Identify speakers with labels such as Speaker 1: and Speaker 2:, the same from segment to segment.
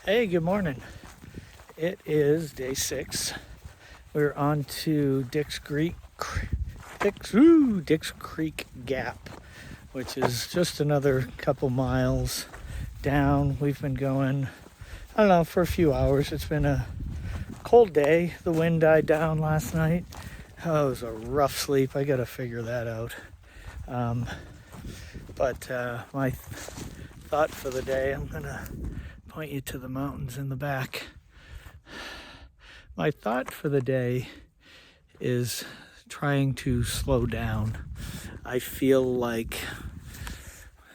Speaker 1: Hey, good morning. It is day 6. We're on to Dix Creek Gap, which is just another couple miles down. We've been going, I don't know, for a few hours. It's been a cold day. The wind died down last night. Oh, it was a rough sleep. I got to figure that out. But my thought for the day, I'm going to point you to the mountains in the back. My thought for the day is trying to slow down. I feel like,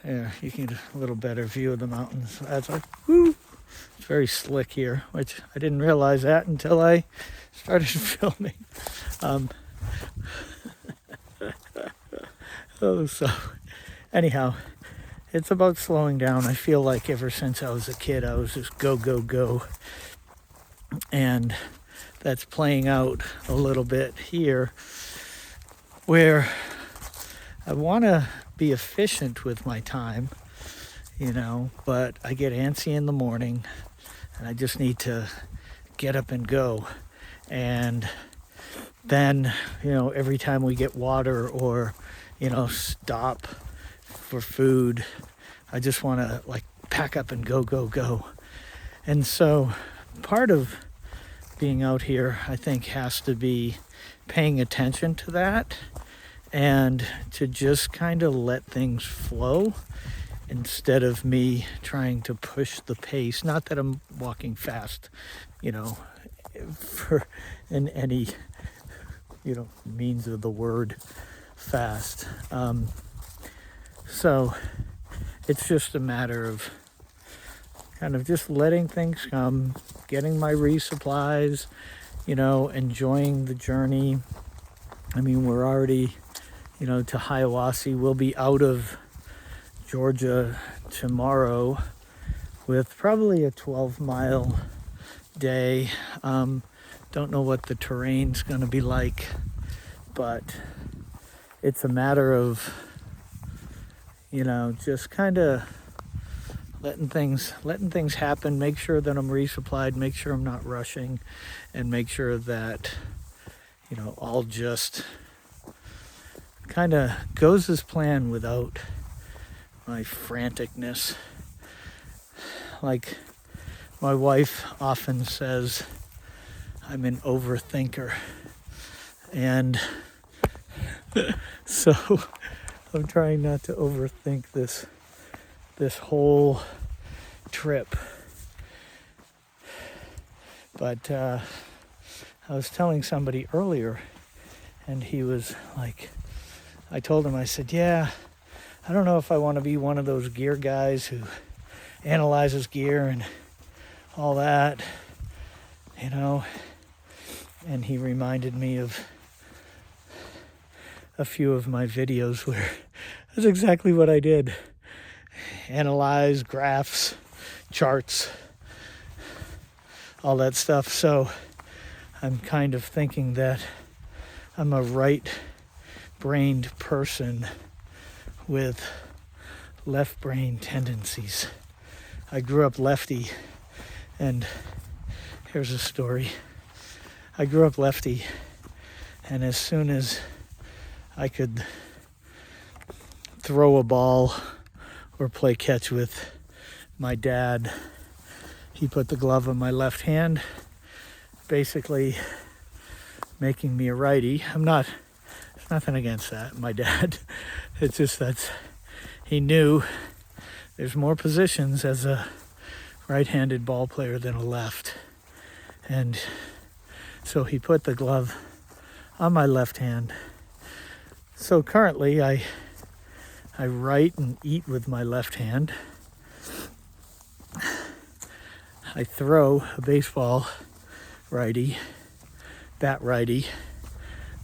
Speaker 1: you can get a little better view of the mountains. That's like, whoo, it's very slick here, which I didn't realize that until I started filming. So anyhow, it's about slowing down. I feel like ever since I was a kid, I was just go, go, go. And that's playing out a little bit here, where I want to be efficient with my time, but I get antsy in the morning and I just need to get up and go. And then, every time we get water or, stop for food, I just want to pack up and go, go, go. And so part of being out here, I think, has to be paying attention to that and to just kind of let things flow instead of me trying to push the pace. Not that I'm walking fast, for in any, means of the word fast. So it's just a matter of kind of just letting things come, getting my resupplies, enjoying the journey. I mean, we're already, to Hiawasee. We'll be out of Georgia tomorrow with probably a 12-mile day. Don't know what the terrain's going to be like, but it's a matter of, just kind of letting things happen, make sure that I'm resupplied, make sure I'm not rushing, and make sure that, all just kind of goes as planned without my franticness. Like my wife often says, I'm an overthinker. And so I'm trying not to overthink this whole trip. But I was telling somebody earlier, and he was like, I told him, I said, yeah, I don't know if I want to be one of those gear guys who analyzes gear and all that, and he reminded me of a few of my videos where that's exactly what I did. Analyze graphs, charts, all that stuff. So I'm kind of thinking that I'm a right-brained person with left-brain tendencies. I grew up lefty, and here's a story. I grew up lefty, and as soon as I could throw a ball or play catch with my dad, he put the glove on my left hand, basically making me a righty. There's nothing against that, my dad. It's just that he knew there's more positions as a right-handed ball player than a left. And so he put the glove on my left hand. So currently I write and eat with my left hand. I throw a baseball righty, bat righty,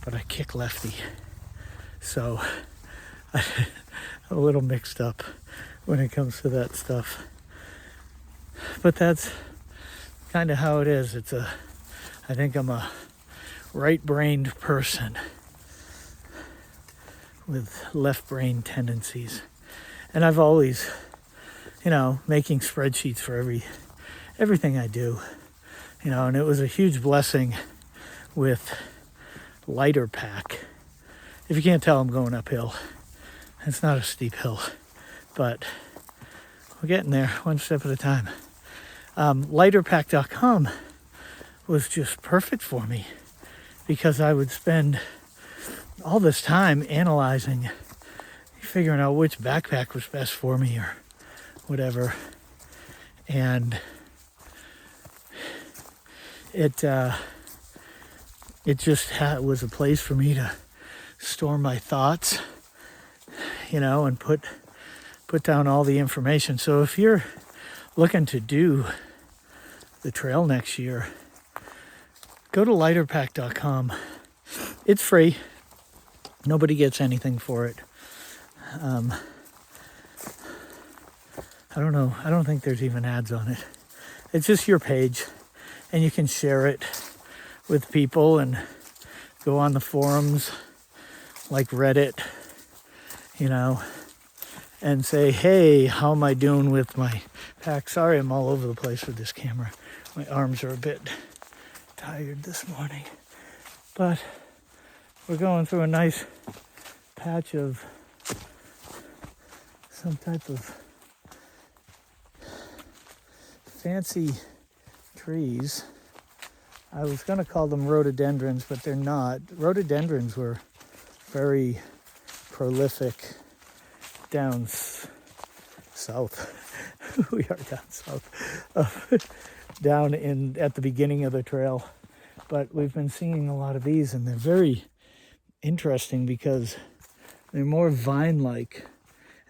Speaker 1: but I kick lefty. So I'm a little mixed up when it comes to that stuff. But that's kind of how it is. I think I'm a right-brained person with left-brain tendencies. And I've always, making spreadsheets for everything I do, you know, and it was a huge blessing with lighter pack. If you can't tell, I'm going uphill. It's not a steep hill, but we're getting there one step at a time. Lighterpack.com was just perfect for me because I would spend all this time analyzing, figuring out which backpack was best for me or whatever. And it just was a place for me to store my thoughts, you know, and put down all the information. So if you're looking to do the trail next year, go to lighterpack.com. It's free. Nobody gets anything for it. I don't know. I don't think there's even ads on it. It's just your page, and you can share it with people and go on the forums like Reddit, you know, and say, hey, how am I doing with my pack? Sorry, I'm all over the place with this camera. My arms are a bit tired this morning, but we're going through a nice patch of some type of fancy trees. I was going to call them rhododendrons, but they're not. Rhododendrons were very prolific down south. We are down south. Down at the beginning of the trail. But we've been seeing a lot of these, and they're very interesting because they're more vine-like.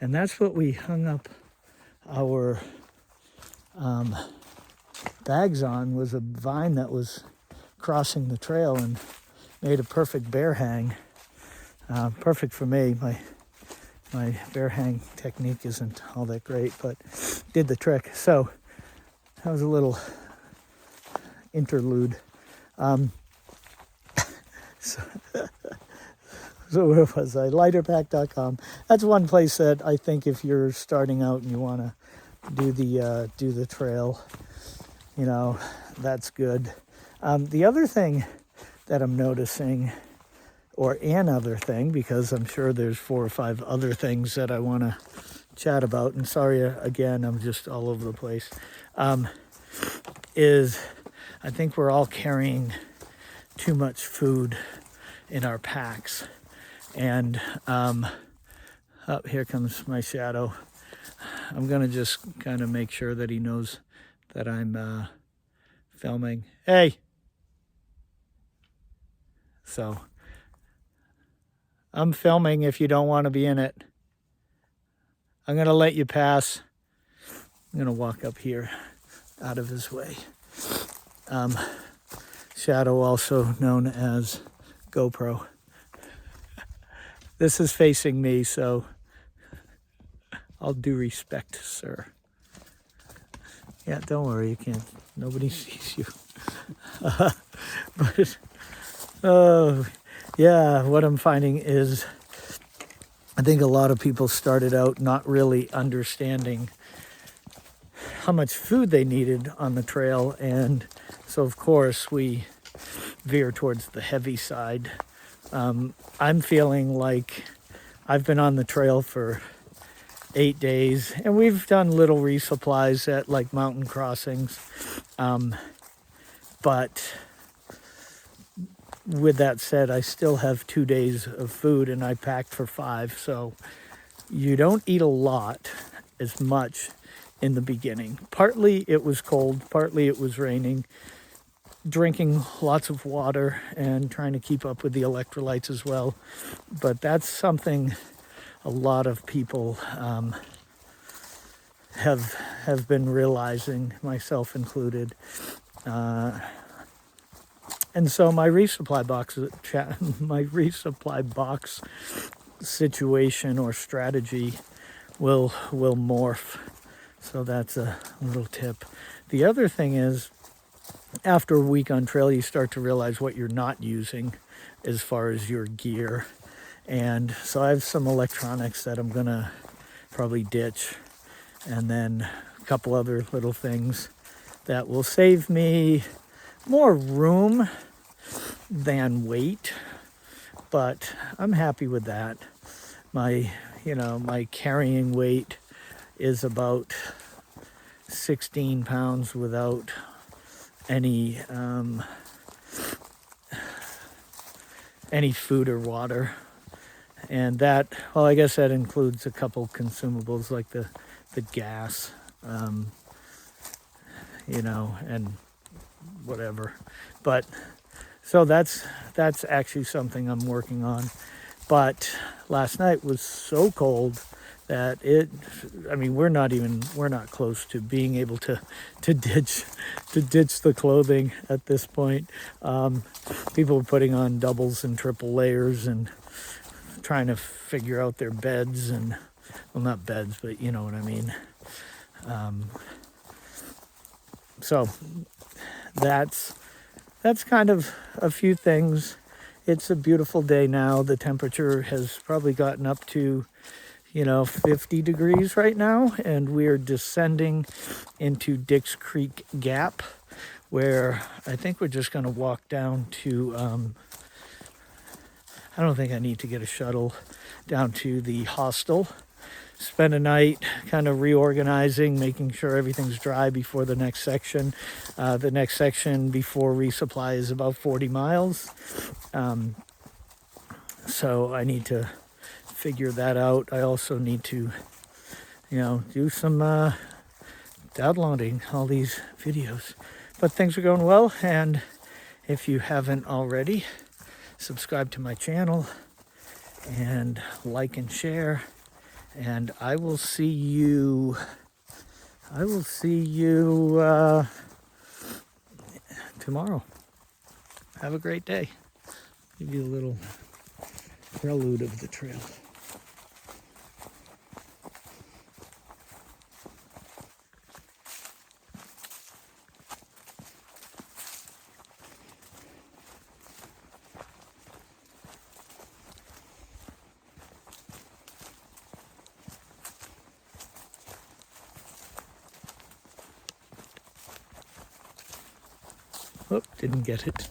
Speaker 1: And that's what we hung up our bags on, was a vine that was crossing the trail and made a perfect bear hang. Perfect for me. My bear hang technique isn't all that great, but did the trick. So that was a little interlude. So where was I? Lighterpack.com. That's one place that I think if you're starting out and you want to do the trail, you know, that's good. The other thing that I'm noticing, or another thing, because I'm sure there's 4 or 5 other things that I want to chat about, and sorry again, I'm just all over the place, is I think we're all carrying too much food in our packs. And here comes my shadow. I'm going to just kind of make sure that he knows that I'm filming. Hey! So, I'm filming if you don't want to be in it. I'm going to let you pass. I'm going to walk up here out of his way. Shadow, also known as GoPro. This is facing me, so all due respect, sir. Yeah, don't worry, you can't. Nobody sees you. But, yeah, what I'm finding is I think a lot of people started out not really understanding how much food they needed on the trail, and so of course we veer towards the heavy side. I'm feeling like I've been on the trail for 8 days, and we've done little resupplies at like mountain crossings, but with that said, I still have 2 days of food, and I packed for 5, so you don't eat a lot as much in the beginning. Partly it was cold, partly it was raining. Drinking lots of water and trying to keep up with the electrolytes as well. But that's something a lot of people have been realizing, myself included. And so my resupply box situation or strategy will morph. So that's a little tip. The other thing is, after a week on trail, you start to realize what you're not using as far as your gear. And so I have some electronics that I'm going to probably ditch, and then a couple other little things that will save me more room than weight, but I'm happy with that. My carrying weight is about 16 pounds without any food or water. And that, well, I guess that includes a couple consumables like the gas, and whatever. But so that's actually something I'm working on. But last night was so cold that we're not close to being able to ditch the clothing at this point. People are putting on doubles and triple layers and trying to figure out their beds, and well, not beds, but you know what I mean. So that's kind of a few things. It's a beautiful day now. The temperature has probably gotten up to 50 degrees right now, and we're descending into Dix Creek Gap, where I think we're just going to walk down to I don't think I need to get a shuttle down to the hostel. Spend a night kind of reorganizing, making sure everything's dry before the next section. The next section before resupply is about 40 miles. So I need to figure that out. I also need to, do some downloading all these videos. But things are going well, and if you haven't already, subscribe to my channel and like and share, and I will see you tomorrow. Have a great day. Give you a little prelude of the trail. Oh, didn't get it.